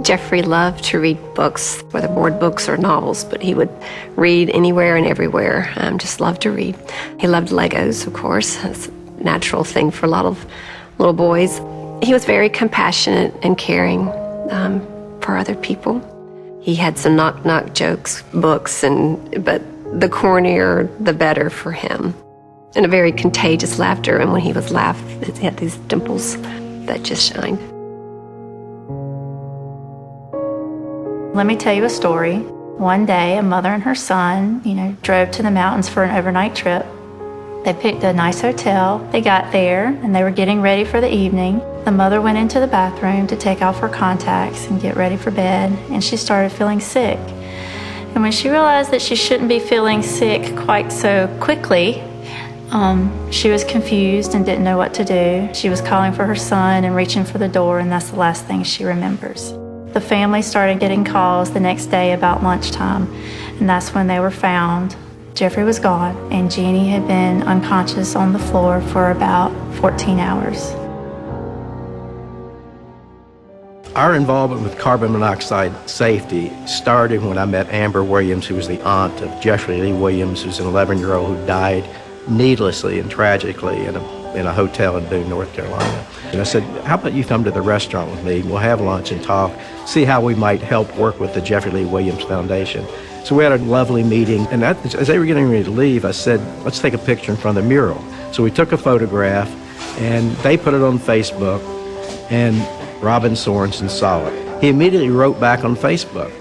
Jeffrey loved to read books, whether board books or novels, but he would read anywhere and everywhere. Just loved to read. He loved Legos, of course. That's a natural thing for a lot of little boys. He was very compassionate and caring for other people. He had some knock-knock jokes, books, but the cornier, the better for him. And a very contagious laughter, and when he was laughed, he had these dimples that just shined. Let me tell you a story. One day, a mother and her son, drove to the mountains for an overnight trip. They picked a nice hotel. They got there, and they were getting ready for the evening. The mother went into the bathroom to take off her contacts and get ready for bed, and she started feeling sick. And when she realized that she shouldn't be feeling sick quite so quickly, she was confused and didn't know what to do. She was calling for her son and reaching for the door, and that's the last thing she remembers. The family started getting calls the next day about lunchtime, and that's when they were found. Jeffrey was gone, and Jeannie had been unconscious on the floor for about 14 hours. Our involvement with carbon monoxide safety started when I met Amber Williams, who was the aunt of Jeffrey Lee Williams, who's an 11-year-old who died needlessly and tragically in a hotel in Boone, North Carolina. And I said, how about you come to the restaurant with me? We'll have lunch and talk, see how we might help work with the Jeffrey Lee Williams Foundation. So we had a lovely meeting, and as they were getting ready to leave, I said, let's take a picture in front of the mural. So we took a photograph, and they put it on Facebook, and Robin Sorensen saw it. He immediately wrote back on Facebook,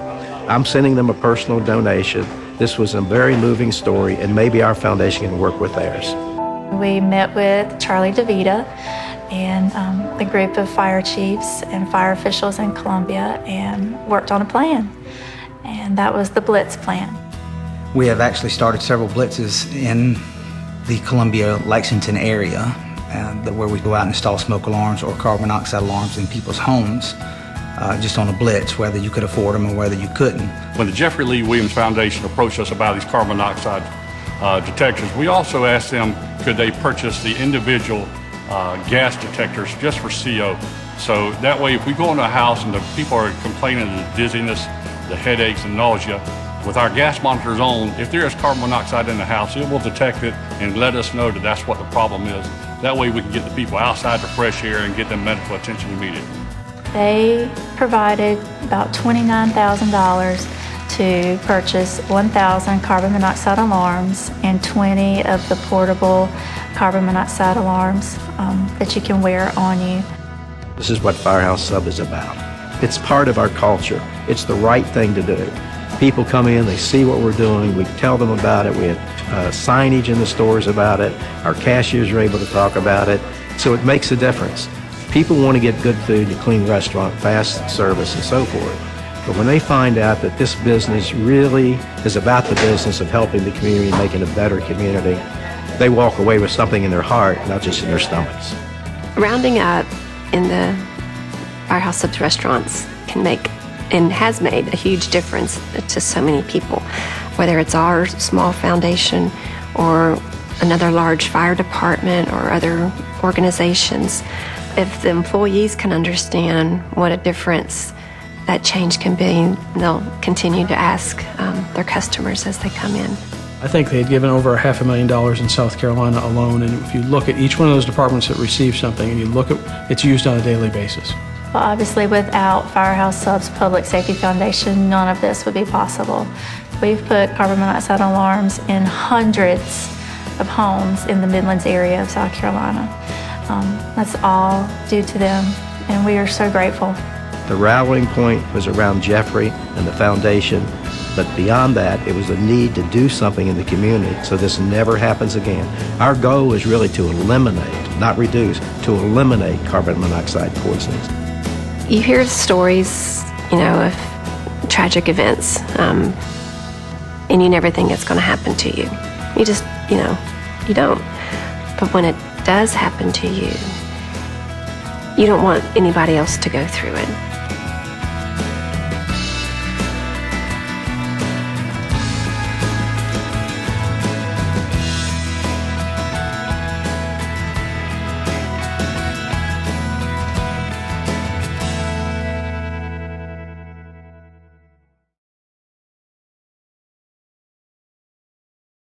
I'm sending them a personal donation. This was a very moving story, and maybe our foundation can work with theirs. We met with Charlie DeVita and the group of fire chiefs and fire officials in Columbia and worked on a plan. And that was the Blitz plan. We have actually started several blitzes in the Columbia-Lexington area where we go out and install smoke alarms or carbon monoxide alarms in people's homes, just on a blitz, whether you could afford them or whether you couldn't. When the Jeffrey Lee Williams Foundation approached us about these carbon monoxide detectors, we also asked them could they purchase the individual gas detectors just for CO. So that way, if we go into a house and the people are complaining of the dizziness, the headaches and nausea, with our gas monitors on, if there is carbon monoxide in the house, it will detect it and let us know that that's what the problem is. That way we can get the people outside to fresh air and get them medical attention immediately. They provided about $29,000 to purchase 1,000 carbon monoxide alarms and 20 of the portable carbon monoxide alarms that you can wear on you. This is what Firehouse Sub is about. It's part of our culture. It's the right thing to do. People come in, they see what we're doing, we tell them about it, we have signage in the stores about it, our cashiers are able to talk about it, so it makes a difference. People want to get good food, a clean restaurant, fast service, and so forth. But when they find out that this business really is about the business of helping the community, making a better community, they walk away with something in their heart, not just in their stomachs. Rounding up in the Firehouse Subs restaurants can make and has made a huge difference to so many people, whether it's our small foundation or another large fire department or other organizations. If the employees can understand what a difference that change can be, they'll continue to ask their customers as they come in. I think they had given over $500,000 in South Carolina alone, and if you look at each one of those departments that receive something and you look at it's used on a daily basis. Well, obviously without Firehouse Subs Public Safety Foundation, none of this would be possible. We've put carbon monoxide alarms in hundreds of homes in the Midlands area of South Carolina. That's all due to them, and we are so grateful. The rallying point was around Jeffrey and the foundation, but beyond that, it was a need to do something in the community so this never happens again. Our goal is really to eliminate, not reduce, to eliminate carbon monoxide poisonings. You hear stories, of tragic events, and you never think it's going to happen to you. You just, you don't. But when it does happen to you, you don't want anybody else to go through it.